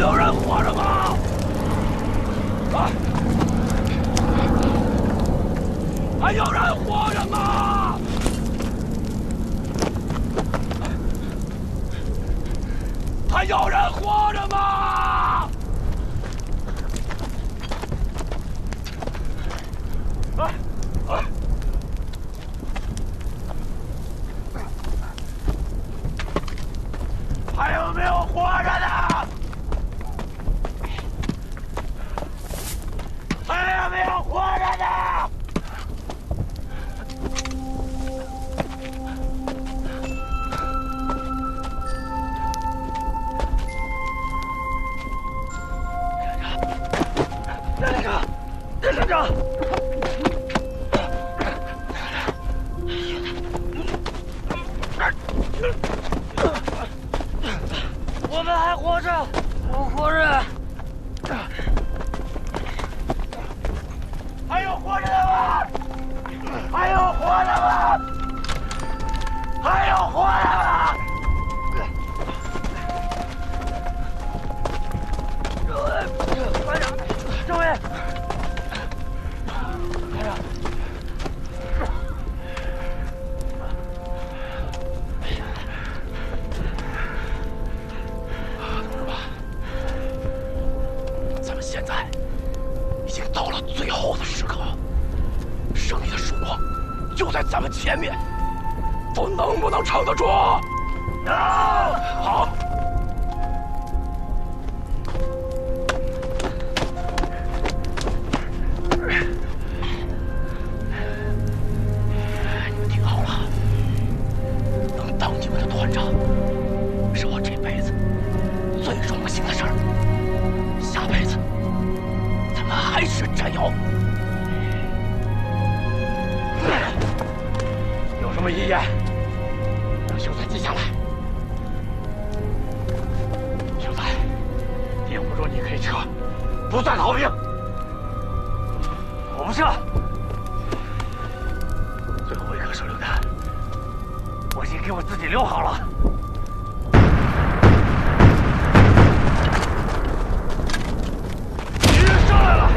有人活着吗？还有人活着吗？还有人活着吗？还有没有活着的？还有没有活着的？连长，我们还活着，我活着。还有活着的吗？还有活着吗？还有活着吗？班长，政委。现在已经到了最后的时刻，胜利的曙光就在咱们前面，都能不能撑得住？能！好。你们听好了，能当你们的团长，是我这辈子最荣幸的事儿。下辈子。还是战友，有什么遗言，让秀才记下来。秀才，顶不住你可以撤，不算逃兵。我不撤。最后一颗手榴弹，我先给我自己留好了。敌人上来了！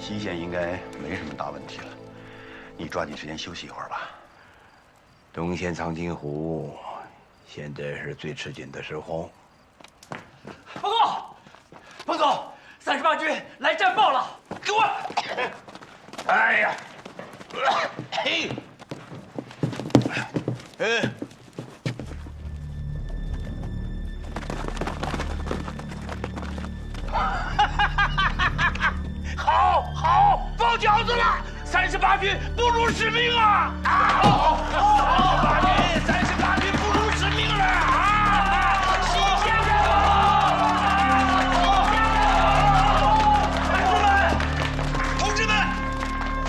期限应该没什么大问题了，你抓紧时间休息一会儿吧。东线长津湖，现在是最吃紧的时候。报告，彭总，38军来战报了，给我！哎呀，嘿，好，包饺子了！38军不辱使命啊！38军不辱使命了啊！西线同志们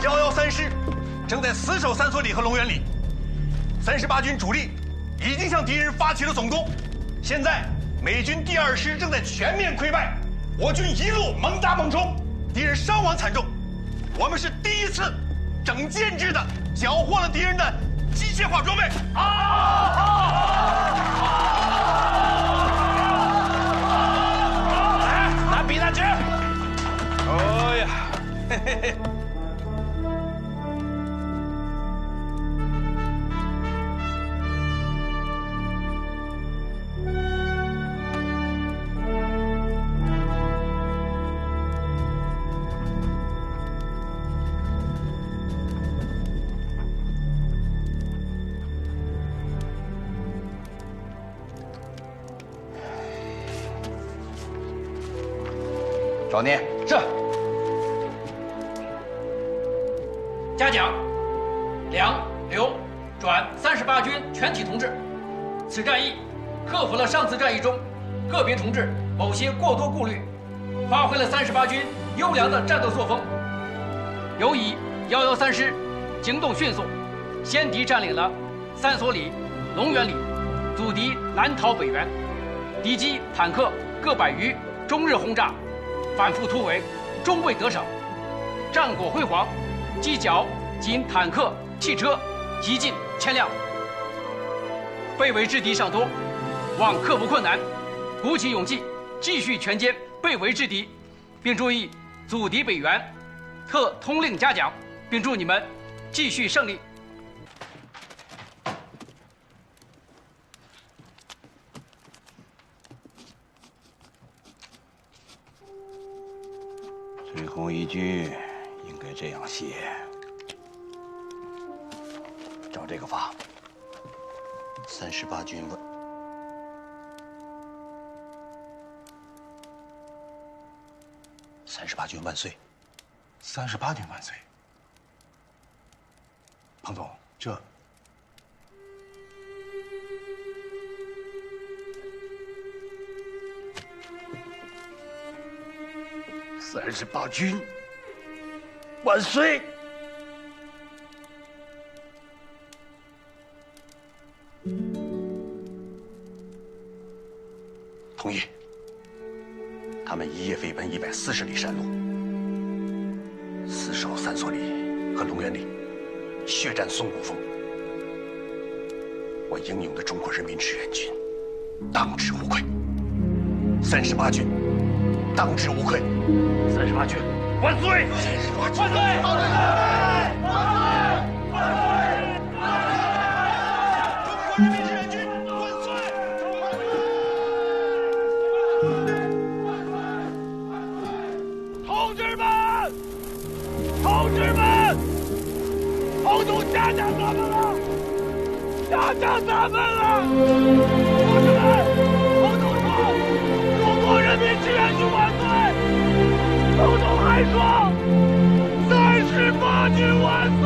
，113师正在死守三所里和龙源里，38军主力已经向敌人发起了总攻。现在美军第2师正在全面溃败，我军一路猛打猛冲，敌人伤亡惨重。我们是第一次整建制的缴获了敌人的机械化装备。来，拿笔拿纸。哎呀，嘿嘿嘿。少年是。嘉奖，梁、刘、转38军全体同志。此战役克服了上次战役中个别同志某些过多顾虑，发挥了38军优良的战斗作风。尤以113师行动迅速，先敌占领了三所里、龙源里，阻敌南逃北援，敌机坦克各百余，终日轰炸。反复突围，终未得手，战果辉煌，击缴仅坦克、汽车极近1000辆。被围之敌尚多，望克服困难，鼓起勇气，继续全歼被围之敌，并注意阻敌北援，特通令嘉奖，并祝你们继续胜利。最后一句应该这样写：照这个发，38军问，38军万岁！38军万岁！彭总，这38军万岁！同意。他们一夜飞奔140里山路，死守三所里和龙源里，血战松骨峰。我英勇的中国人民志愿军当之无愧。38军当之无愧。38军万岁！38军万岁！万岁！万岁！万岁！中国人民志愿军万岁！同志们，同志们，彭总嘉奖咱们了，嘉奖咱们了！同志们，彭总说中国人民志愿军万岁！彭总还说38军万岁！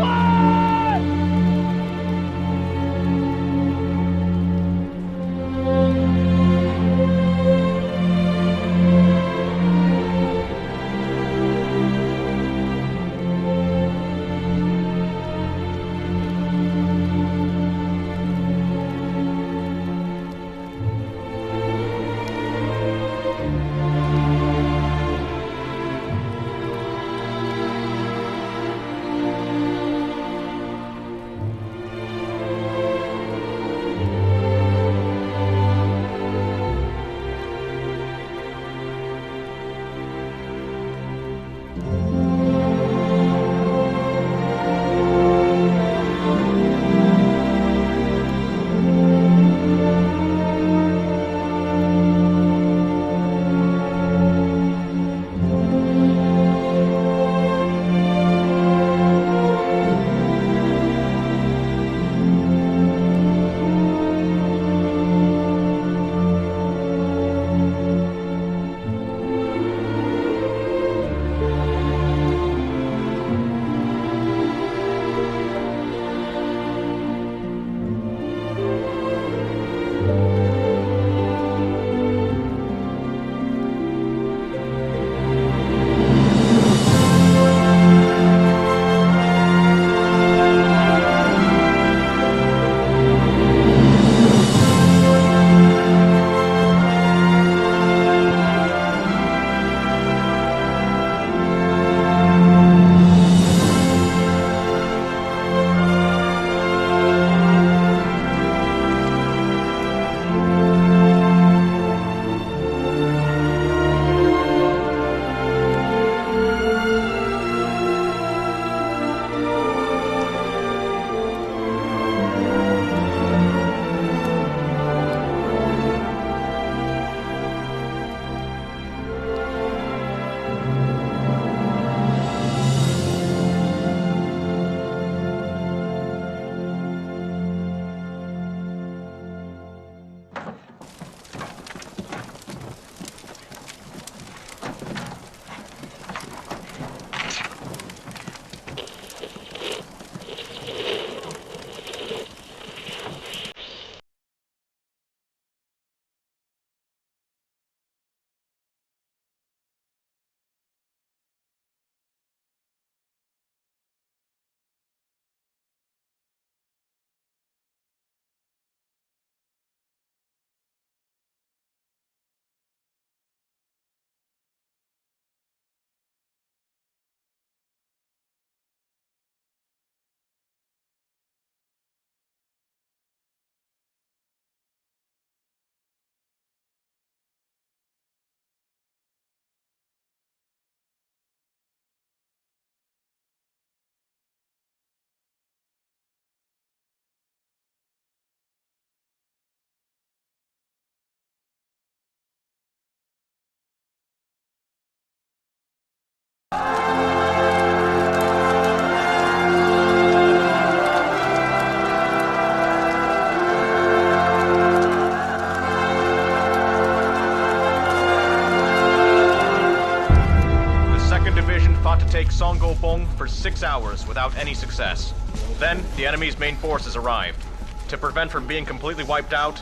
Songopong for 6 hours without any success. Then, the enemy's main forces arrived. To prevent from being completely wiped out,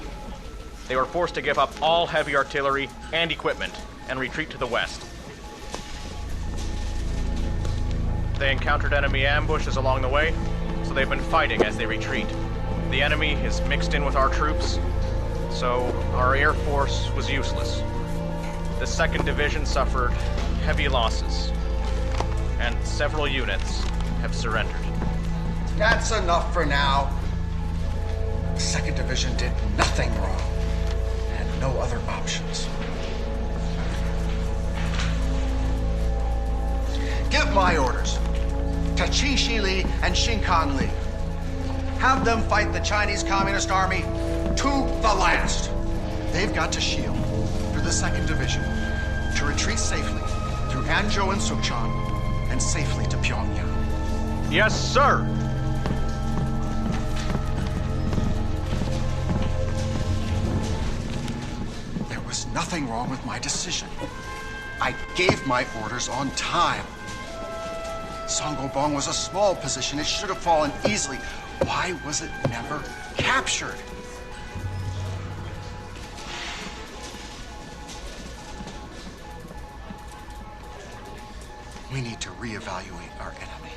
they were forced to give up all heavy artillery and equipment and retreat to the west. They encountered enemy ambushes along the way, so they've been fighting as they retreat. The enemy is mixed in with our troops, so our air force was useless. The 2nd Division suffered heavy losses, and several units have surrendered. That's enough for now. The 2nd Division did nothing wrong. Had no other options. Give my orders to Qi Shi Li and Xinkan Li. Have them fight the Chinese Communist Army to the last. They've got to shield through the 2nd Division to retreat safely through Anzhou and Suchang and safely to Pyongyang. Yes, sir! There was nothing wrong with my decision. I gave my orders on time. Songopong was a small position. It should have fallen easily. Why was it never captured? We need to reevaluate our enemy.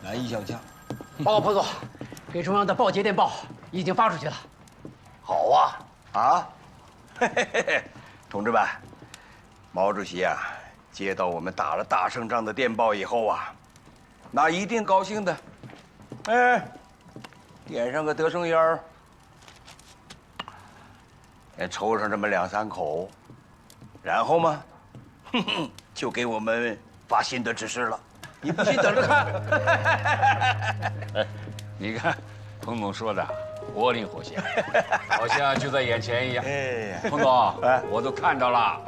难以想象。报告彭总，给中央的报捷电报已经发出去了。好啊，啊，嘿嘿嘿嘿，同志们，毛主席啊，接到我们打了大胜仗的电报以后啊，那一定高兴的。哎，点上个德胜烟儿，抽上这么2、3口，然后嘛，就给我们发新的指示了。你不信，等着看。你看，彭总说的活灵活现，好像就在眼前一样。哎，彭总，我都看着了。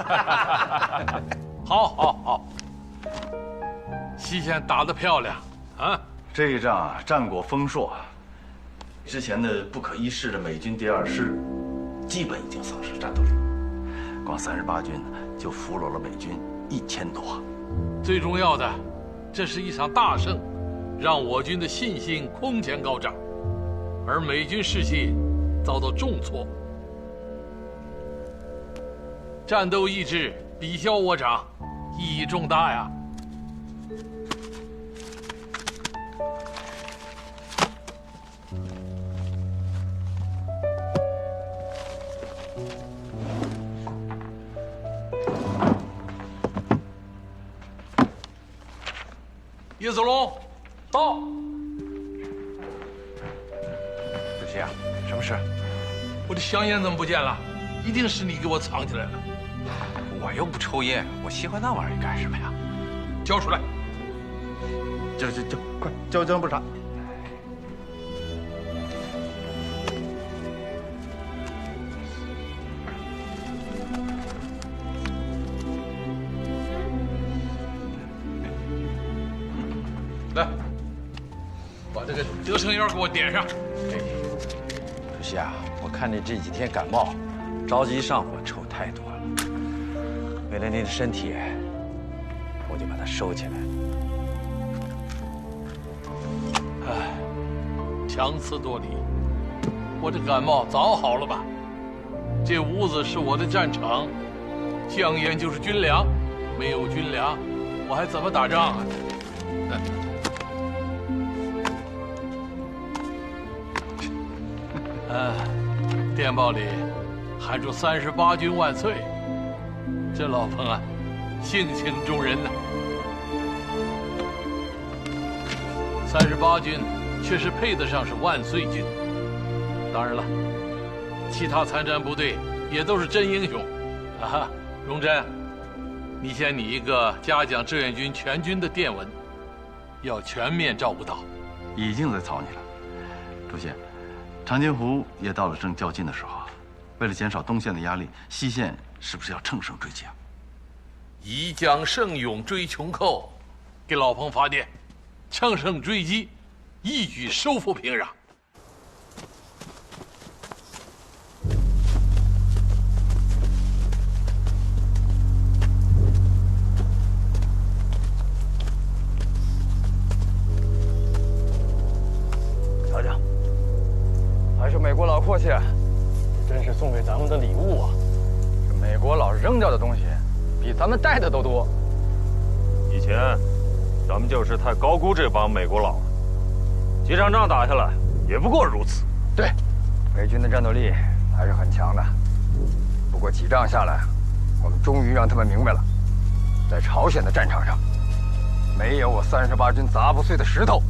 好，好，好，西线打得漂亮啊！这一仗啊，战果丰硕。之前的不可一世的美军第2师，基本已经丧失战斗力。光38军就俘虏了美军1000多。最重要的，这是一场大胜，让我军的信心空前高涨，而美军士气遭到重挫。战斗意志比消我长，意义重大呀！叶子龙，到。主席啊，什么事？我的香烟怎么不见了？一定是你给我藏起来了。我又不抽烟，我喜欢那玩意儿干什么呀？交出来！快交部长。来，把这个德胜烟给我点上。主席啊，我看你这几天感冒，着急上火，抽太多了。为了您的身体，我就把它收起来了。哎，强词夺理，我这感冒早好了吧？这屋子是我的战场，香烟就是军粮，没有军粮，我还怎么打仗啊？电报里喊出38军万岁，这老彭啊，性情中人呐。38军确实配得上是万岁军。当然了，其他参战部队也都是真英雄，啊，荣臻，你先拟一个嘉奖志愿军全军的电文，要全面照顾到。已经在草拟了，主席。长津湖也到了正较劲的时候，为了减少东线的压力，西线是不是要乘胜追击啊？宜将胜勇追穷寇，给老彭发电，乘胜追击，一举收复平壤。们带的都多。以前咱们就是太高估这帮美国佬了，几场仗打下来也不过如此。对，美军的战斗力还是很强的。不过几仗下来，我们终于让他们明白了，在朝鲜的战场上，没有我38军砸不碎的石头。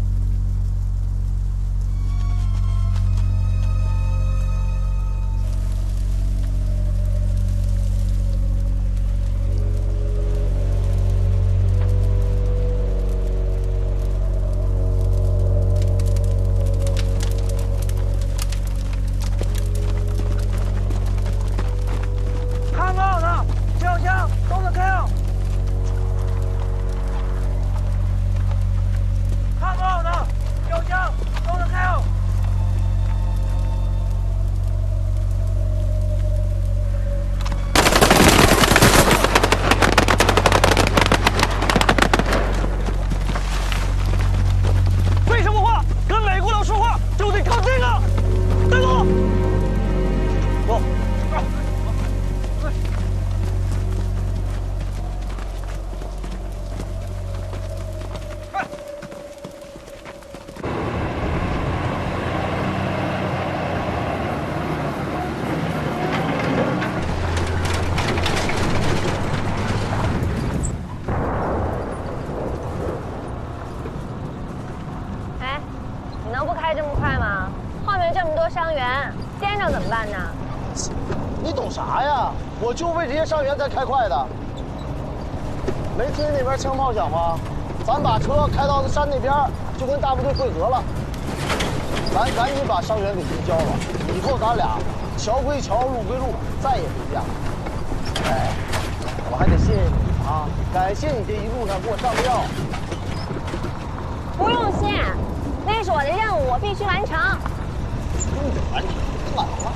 我就为这些伤员才开快的。没听见那边枪炮响吗？咱把车开到山那边，就跟大部队会合了。咱赶紧把伤员给移交了，以后咱俩桥归桥，路归路，再也不一样。哎，我还得谢谢你啊，感谢你这一路上给我上药。不用谢，那是我的任务，我必须完成。完成，干嘛？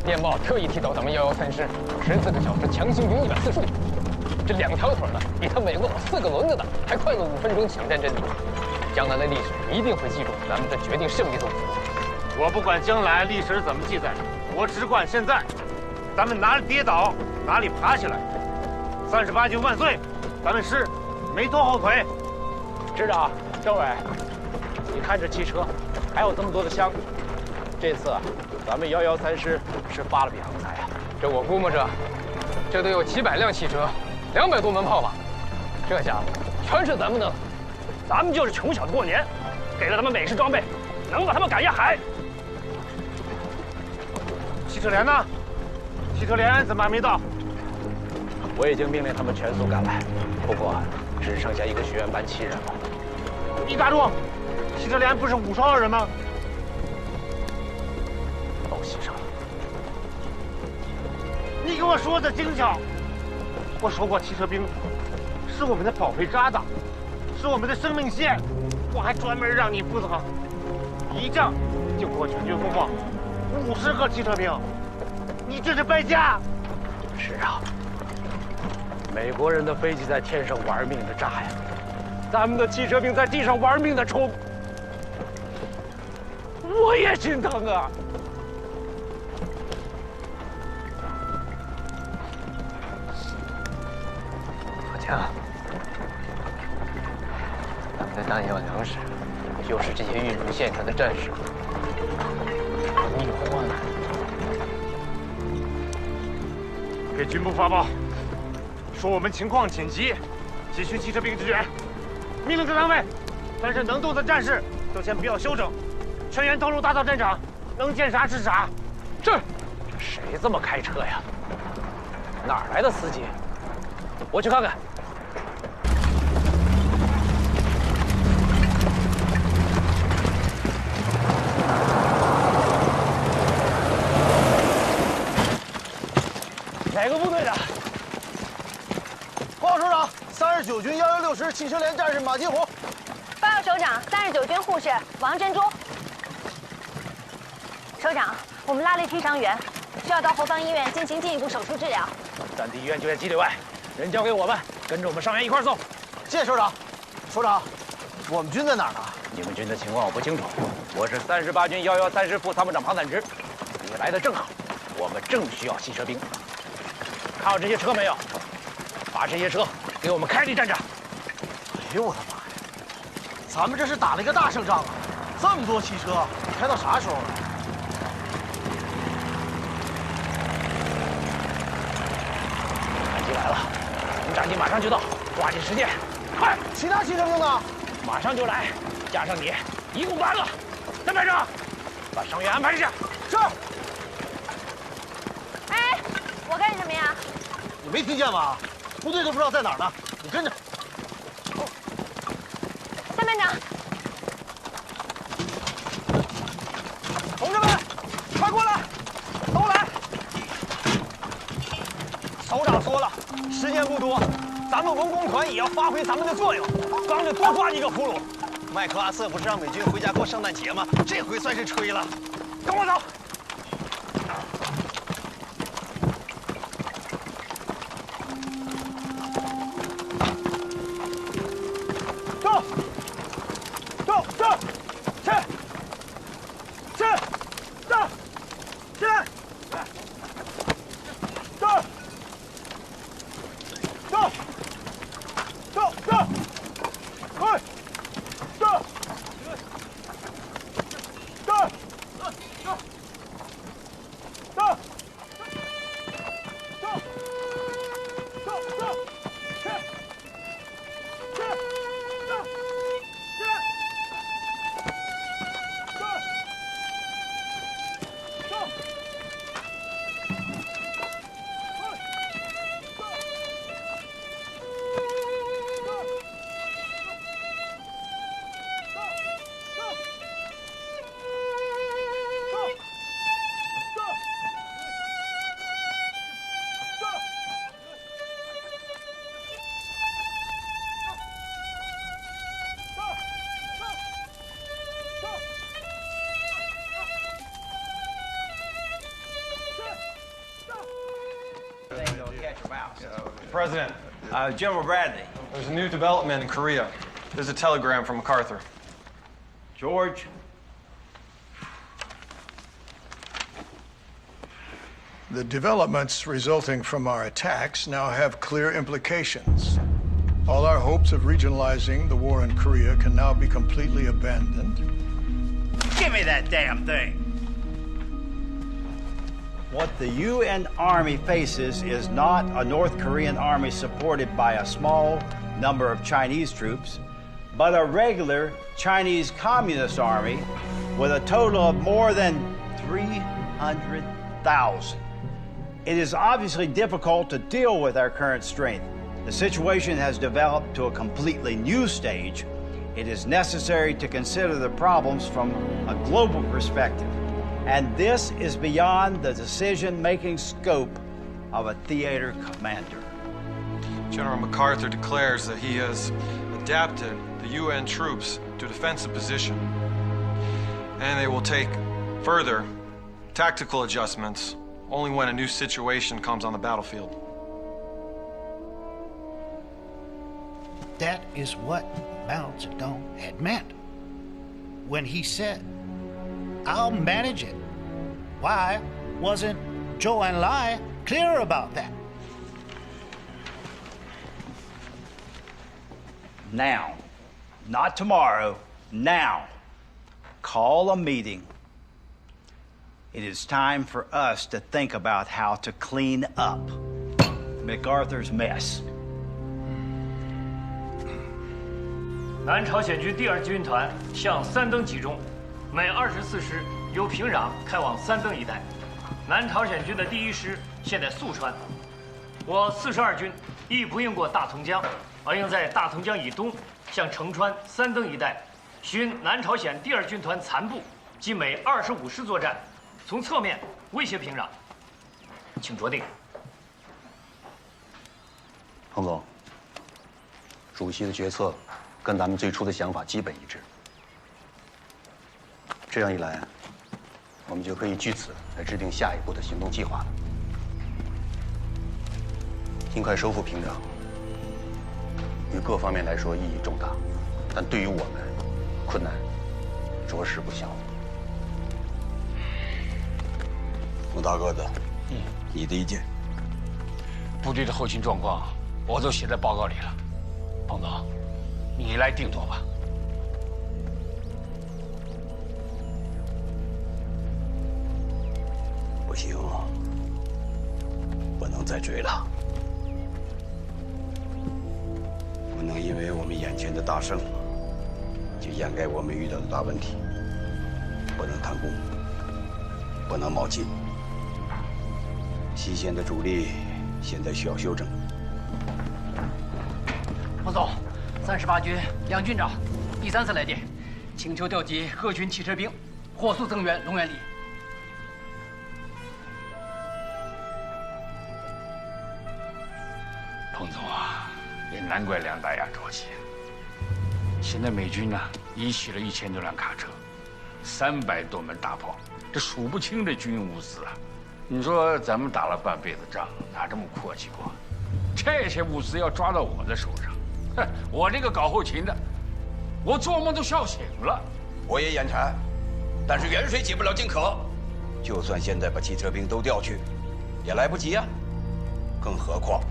电报特意提到咱们113师14个小时强行兵145，这2条腿的比他美国4个轮子的还快了5分钟抢占阵地。将来的历史一定会记住咱们这决定胜利的武功。我不管将来历史怎么记载，我只管现在。咱们哪里跌倒哪里爬起来。38军万岁！咱们师没拖后腿。师长，政委，你看这汽车，还有这么多的枪，这次咱们113师是发了笔横财啊！这我估摸着，这都有几百辆汽车，200多门炮吧。这家伙全是咱们的，咱们就是穷小子过年，给了他们美式装备，能把他们赶下海。汽车连呢？汽车连怎么还没到？我已经命令他们全速赶来，不过只剩下一个学员班7人了。你打住！汽车连不是52人吗？都牺牲了。你给我说的精巧。我说过，汽车兵是我们的宝贝疙瘩，是我们的生命线。我还专门让你负责，一仗就给我全军覆没，50个汽车兵，你这是败家。是啊，美国人的飞机在天上玩命的炸呀，咱们的汽车兵在地上玩命的冲，我也心疼啊。老姜，咱们的弹药粮食，就是这些运输线上的战士你换了。给军部发报，说我们情况紧急，急需汽车兵支援。命令各单位，凡是能动的战士都先不要休整，全员投入大造战场，能见啥是啥。是。这谁这么开车呀？哪儿来的司机？我去看看。哪个部队的？报告首长，39军116师汽车连战士马金红。报告首长，39军护士王珍珠。首长，我们拉了一批伤员，需要到后方医院进行进一步手术治疗。三地医院就在几里外，人交给我们，跟着我们伤员一块送。谢首长。首长，我们军在哪儿呢？你们军的情况我不清楚，我是38军113师副参谋长庞坦之，你来的正好，我们正需要汽车兵。看好这些车没有？把这些车给我们开离战场。哎呦我的妈呀！咱们这是打了一个大胜仗啊！这么多汽车，开到啥时候呢？战机来了，我们战机马上就到，抓紧时间，快！其他汽车兵呢？马上就来，加上你，一共8个。邓排长，把伤员安排一下。是。哎，我干什么呀？你没听见吗？部队都不知道在哪儿呢，你跟着。邓班长，同志们，快过来，都来！首长说了，时间不多，咱们文工团也要发挥咱们的作用，刚就多抓几个俘虏。麦克阿瑟不是让美军回家过圣诞节吗？这回算是吹了。跟我走。走，走，走，去，去，走，起来，走，走，走，走，快，走，走，走，走，走，去，去，走。President, General Bradley. there's a new development in Korea. There's a telegram from MacArthur. George. The developments resulting from our attacks now have clear implications. All our hopes of regionalizing the war in Korea can now be completely abandoned. Give me that damn thing! What the UN Army faces is not a North Korean army supported by a small number of Chinese troops, but a regular Chinese Communist army with a total of more than 300,000. It is obviously difficult to deal with our current strength. The situation has developed to a completely new stage. It is necessary to consider the problems from a global perspective. And this is beyond the decision-making scope of a theater commander. General MacArthur declares that he has adapted the UN troops to a defensive position, and they will take further tactical adjustments only when a new situation comes on the battlefield. That is what Mao Zedong had meant when he said, I'll manage it. Why wasn't Zhou Enlai clear about that? Now, not tomorrow, now, call a meeting. It is time for us to think about how to clean up MacArthur's mess. 南朝鲜军第2军团向三登集中，每24师由平壤开往三登一带。南朝鲜军的第1师现在宿川，我42军亦不应过大同江，而应在大同江以东向城川、三登一带寻南朝鲜第2军团残部及美25师作战，从侧面威胁平壤。请着定。彭总，主席的决策跟咱们最初的想法基本一致。这样一来，我们就可以据此来制定下一步的行动计划了。尽快收复屏障，于各方面来说意义重大，但对于我们，困难着实不小。冯大个子，你的意见？部队的后勤状况我都写在报告里了，彭总，你来定夺吧。不行，不能再追了。不能因为我们眼前的大胜，就掩盖我们遇到的大问题。不能贪功，不能冒进。西线的主力现在需要休整。彭总，38军梁军长第3次来电，请求调集各军汽车兵，火速增援龙源里。彭总啊，也难怪梁大牙着急。现在美军呢，已起了1000多辆卡车，300多门大炮，这数不清的军用物资啊！你说咱们打了半辈子仗，哪这么阔气过？这些物资要抓到我的手上，哼，我这个搞后勤的，我做梦都笑醒了。我也眼馋，但是远水解不了近渴。就算现在把汽车兵都调去，也来不及啊！更何况，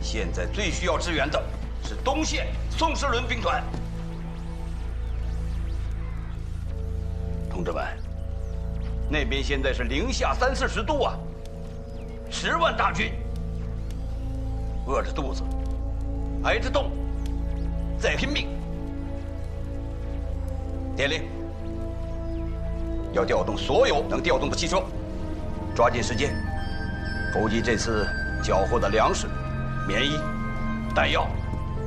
现在最需要支援的是东线宋世伦兵团。同志们，那边现在是零下30-40度啊，10万大军，饿着肚子，挨着冻，在拼命。电令，要调动所有能调动的汽车，抓紧时间筹集这次缴获的粮食、棉衣、弹药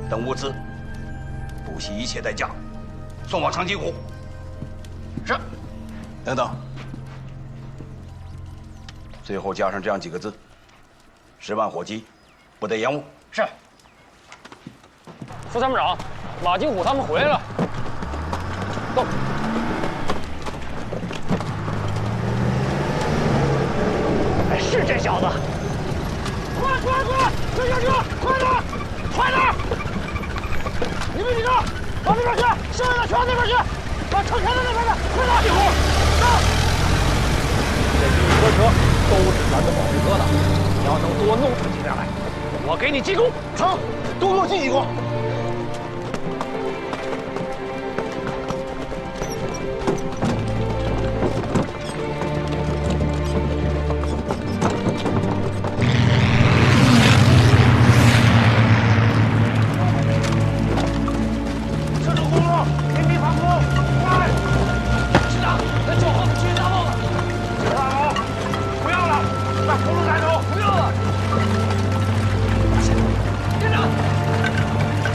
等物资，不惜一切代价送往长津湖。是。等等。最后加上这样几个字：10万火急，不得延误。是。副参谋长，马金虎他们回来了。走。哎，是这小子。快！追下去！快点！快点！你们几个往那边去，剩下的全往那边去，把车开到那边去，快点！金虎，上！这几个车都是咱的保卫科的，你要能多弄出几辆来，我给你记功。成，多给我记几功。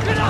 连长，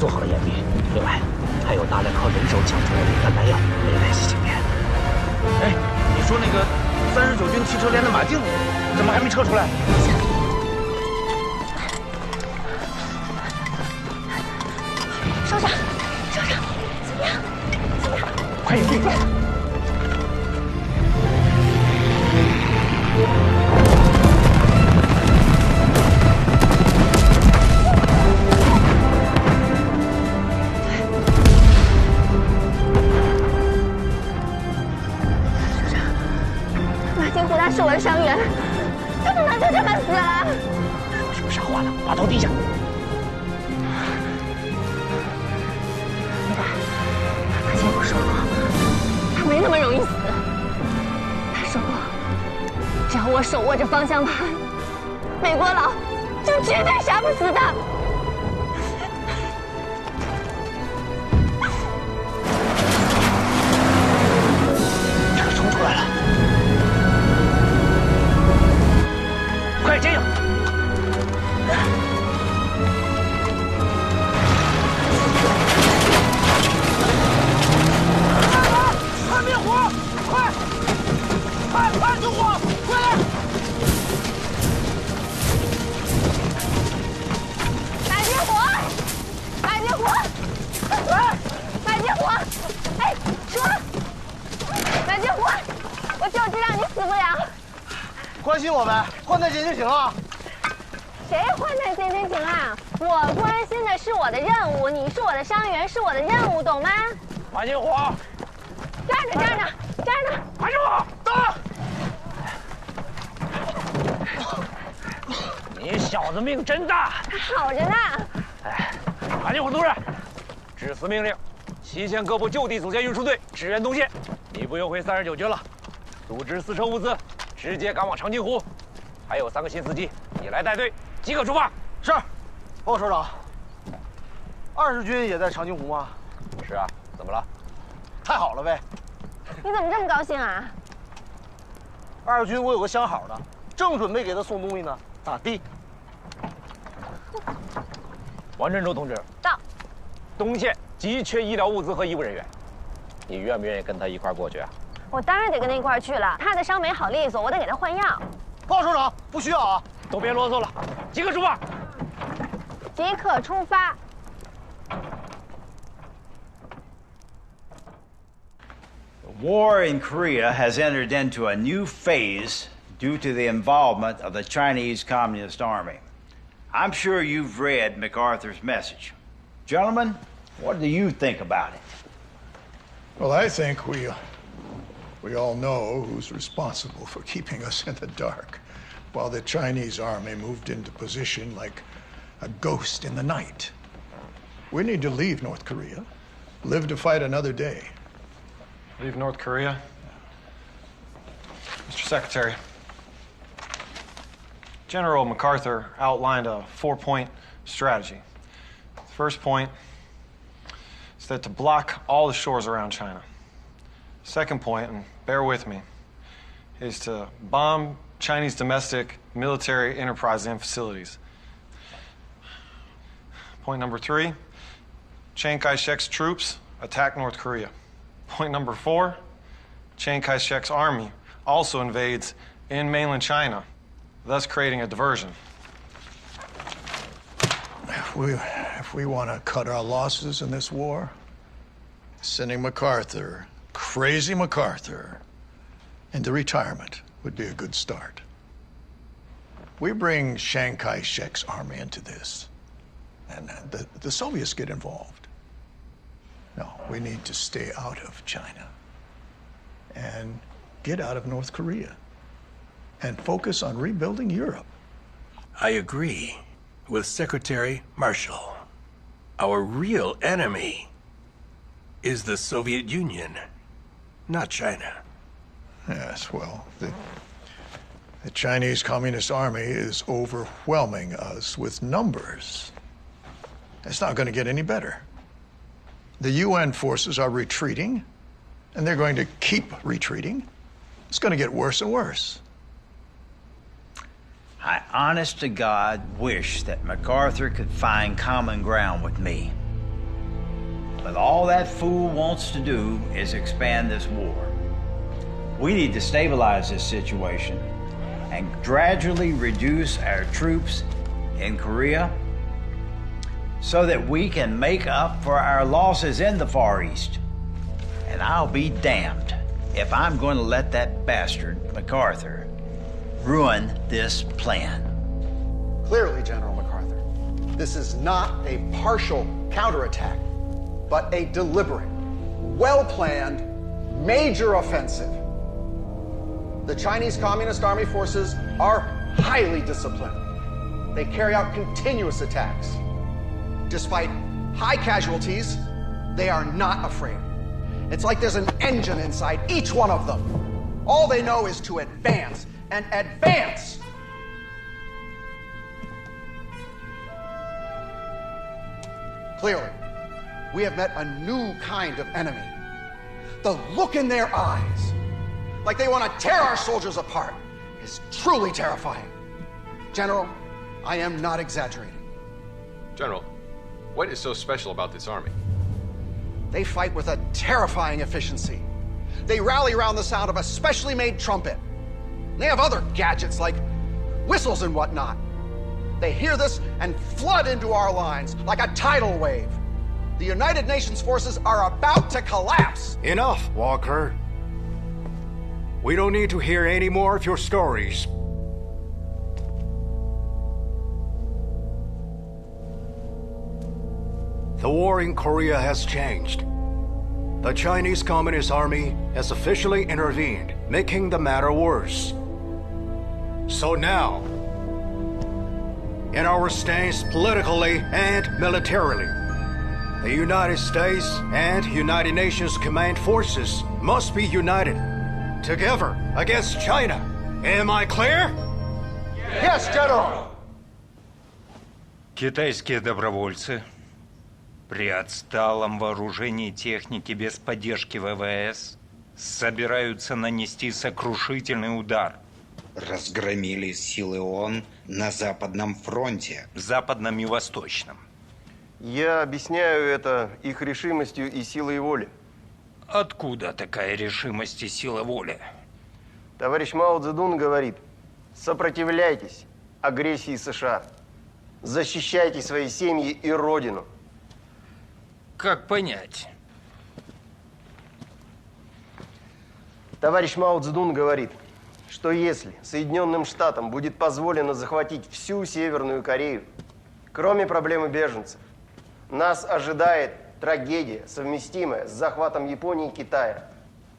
做好了掩蔽。另外，还有大量靠人手抢出来的弹弹药没联系芯片。哎，你说那个39军汽车连的马镜，怎么还没撤出来？首长，首长，怎么样？怎么样？快点，快！马金虎他是我的伤员，他不能就这么死了。说什么傻话呢？把头低下。马金虎说过，他没那么容易死。他说过，只要我手握着方向盘，美国佬就绝对杀不死他。这个冲出来了！快接应！快灭火！快！快救火！快点！马金虎，马金虎，哎，马金虎，哎，说，马金虎，我就知道你死不了。关心我们，换弹潜艇行啊！谁换弹潜艇行啊？我关心的是我的任务，你是我的伤员，是我的任务，懂吗？马金虎，站着，站着，站着！马金虎，打！你小子命真大！他好着呢。哎，马金虎同志，致死命令：西线各部就地组建运输队，支援东线。你不用回39军了，组织私车物资，直接赶往长津湖。还有3个新司机，你来带队，即刻出发。是，报告首长。20军也在长津湖吗？是啊，怎么了？太好了呗！你怎么这么高兴啊？20军我有个相好的，正准备给他送东西呢，咋地？王振洲同志到。东线急缺医疗物资和医务人员，你愿不愿意跟他一块过去啊？我当然得跟他一块去了。他的伤没好利索，我得给他换药。报告首长，不需要啊！都别啰嗦了，即刻出发！即刻出发！ The war in Korea has entered into a new phase due to the involvement of the Chinese Communist Army. I'm sure you've read MacArthur's message. Gentlemen, what do you think about it? Well, I think we all know who's responsible for keeping us in the dark while the Chinese army moved into position like a ghost in the night. We need to leave North Korea, live to fight another day. Leave North Korea? Mr. Secretary, General MacArthur outlined a 4-point strategy. The first point is that to block all the shores around China. Second point, and bear with me, is to bomb Chinese domestic military enterprises and facilities. Point number 3, Chiang Kai-shek's troops attack North Korea. Point number 4, Chiang Kai-shek's army also invades in mainland China, thus creating a diversion. If we want to cut our losses in this war, sending MacArthur, crazy MacArthur, into retirement would be a good start. We bring Chiang Kai-shek's army into this, and the Soviets get involved. No, we need to stay out of China and get out of North Korea and focus on rebuilding Europe. I agree with Secretary Marshall. Our real enemy is the Soviet Union, not China. Yes, well, the Chinese Communist Army is overwhelming us with numbers. It's not going to get any better. The UN forces are retreating, and they're going to keep retreating. It's going to get worse and worse. I honest to God wish that MacArthur could find common ground with me. But all that fool wants to do is expand this war. We need to stabilize this situation and gradually reduce our troops in Korea so that we can make up for our losses in the Far East. And I'll be damned if I'm going to let that bastard, MacArthur, ruin this plan. Clearly, General MacArthur, this is not a partial counterattack, but a deliberate, well-planned, major offensive. The Chinese Communist Army forces are highly disciplined. They carry out continuous attacks. Despite high casualties, they are not afraid. It's like there's an engine inside each one of them. All they know is to advance and advance. Clearly, we have met a new kind of enemy. The look in their eyes, like they want to tear our soldiers apart, is truly terrifying. General, I am not exaggerating. General, what is so special about this army? They fight with a terrifying efficiency. They rally around the sound of a specially made trumpet. They have other gadgets like whistles and whatnot. They hear this and flood into our lines like a tidal wave. The United Nations forces are about to collapse. Enough, Walker. We don't need to hear any more of your stories. The war in Korea has changed. The Chinese Communist Army has officially intervened, making the matter worse. So now, in our stance politically and militarily, the United States and United Nations command forces must be united, together against China. Am I clear? Yes, General! Китайские добровольцы при отсталом вооружении техники без поддержки ВВС собираются нанести сокрушительный удар. Разгромили силы ООН на Западном фронте. Западном и Восточном. Я объясняю это их решимостью и силой воли. Откуда такая решимость и сила воли? Товарищ Мао Цзэдун говорит, сопротивляйтесь агрессии США. Защищайте свои семьи и родину. Как понять? Товарищ Мао Цзэдун говорит, что если Соединенным Штатам будет позволено захватить всю Северную Корею, кроме проблемы беженцев, нас ожидает трагедия, совместимая с захватом Японии и Китая.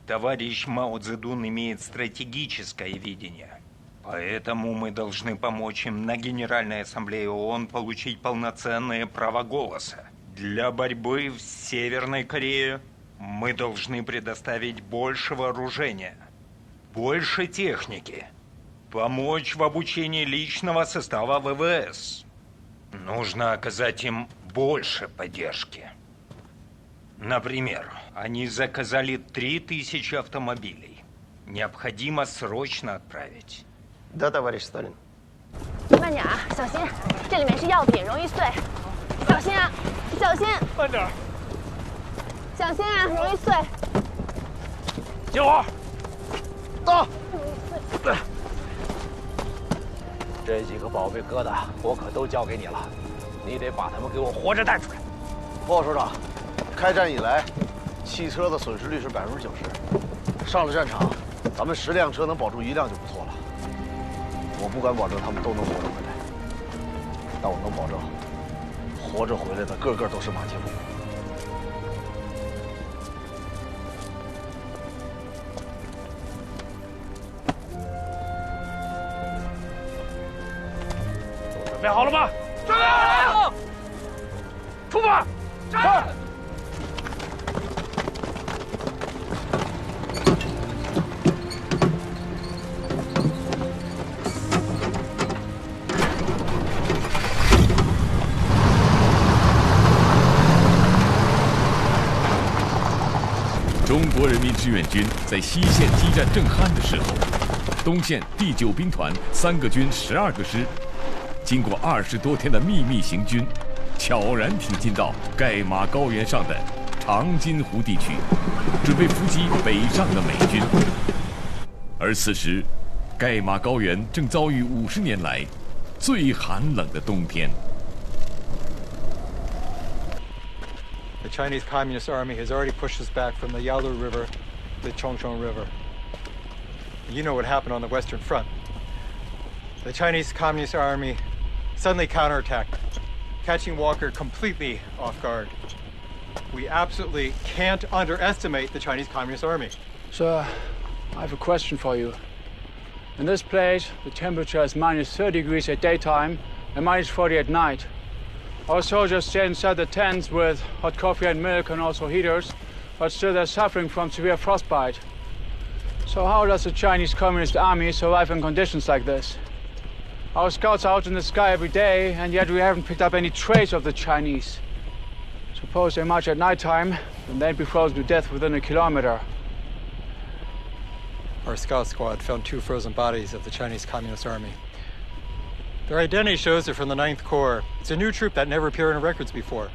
Товарищ Мао Цзэдун имеет стратегическое видение. Поэтому мы должны помочь им на Генеральной Ассамблее ООН получить полноценное право голоса. Для борьбы в Северной Корее мы должны предоставить больше вооружения, больше техники, помочь в обучении личного состава ВВС. Нужно оказать им больше поддержки. Например, они заказали 3000 автомобилей. Необходимо срочно отправить. Да, товарищ Сталин. 慢点啊，小心，这里面是药品，容易碎。小心啊，小心！慢点。小心啊，容易碎。救我！到。这几个宝贝疙瘩，我可都交给你了，你得把他们给我活着带出来。鲍首长，开战以来，汽车的损失率是90%，上了战场，咱们10辆车能保住1辆就不错了。我不敢保证他们都能活着回来，但我能保证，活着回来的个个都是马前卒。都准备好了吗？准备好了！出发！战！中国人民志愿军在西线激战正酣的时候，东线第9兵团3个军12个师，经过20多天的秘密行军，悄然挺进到盖玛高原上的长津湖地区，准备伏击北上的美军。而此时，盖马高原正遭遇50年来最寒冷的冬天。The Chinese Communist Army has already pushed us back from the Yalu River to the Chongchong River. You know what happened on the Western Front. The Chinese Communist Army suddenly counterattacked, catching Walker completely off guard. We absolutely can't underestimate the Chinese Communist Army. Sir, I have a question for you. In this place, the temperature is -30 degrees at daytime and -40 at night. Our soldiers stay inside the tents with hot coffee and milk and also heaters, but still they're suffering from severe frostbite. So how does the Chinese Communist Army survive in conditions like this? Our scouts are out in the sky every day, and yet we haven't picked up any trace of the Chinese. Suppose they march at nighttime, then they'd be frozen to death within a kilometer. Our scout squad found 2 frozen bodies of the Chinese Communist Army. Their identity shows they're from the 9th Corps. It's a new troop that never appeared in records before.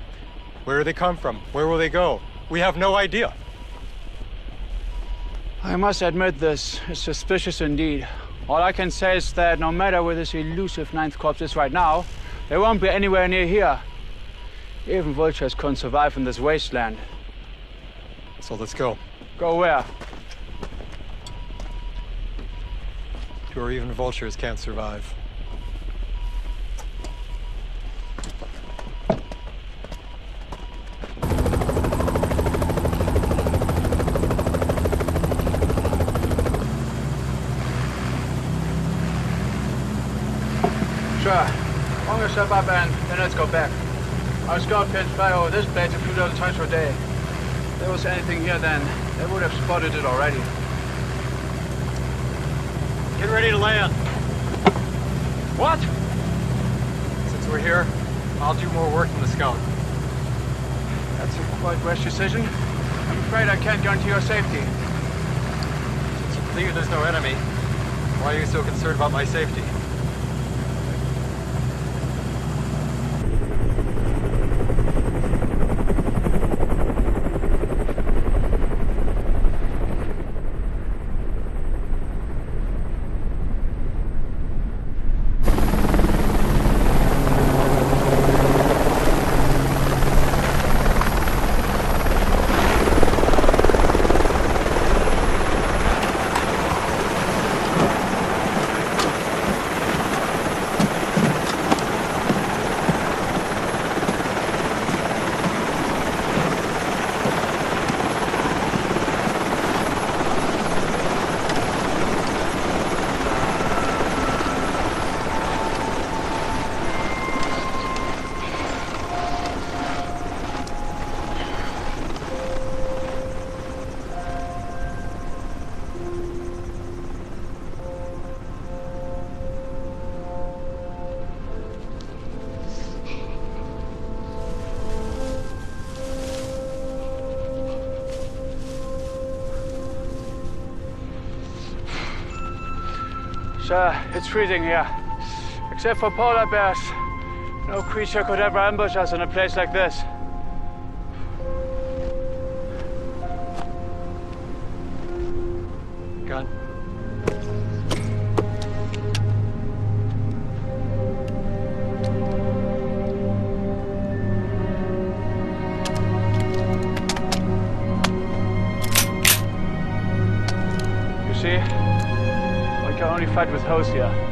Where do they come from? Where will they go? We have no idea. I must admit this is suspicious indeed. All I can say is that no matter where this elusive 9th Corps is right now, they won't be anywhere near here. Even vultures couldn't survive in this wasteland. So let's go. Go where? To where even vultures can't survive. Sure. Why don't you step up and then let's go back. Our scout pits fly over this place a few dozen times per day. If there was anything here then, they would have spotted it already. Get ready to land. What? Since we're here, I'll do more work than the scout. That's a quite rash decision. I'm afraid I can't guarantee your safety. Since you believe there's no enemy, why are you so concerned about my safety? Sir, it's freezing here. Except for polar bears, no creature could ever ambush us in a place like this. Gun. You see? One can only fight with hose here.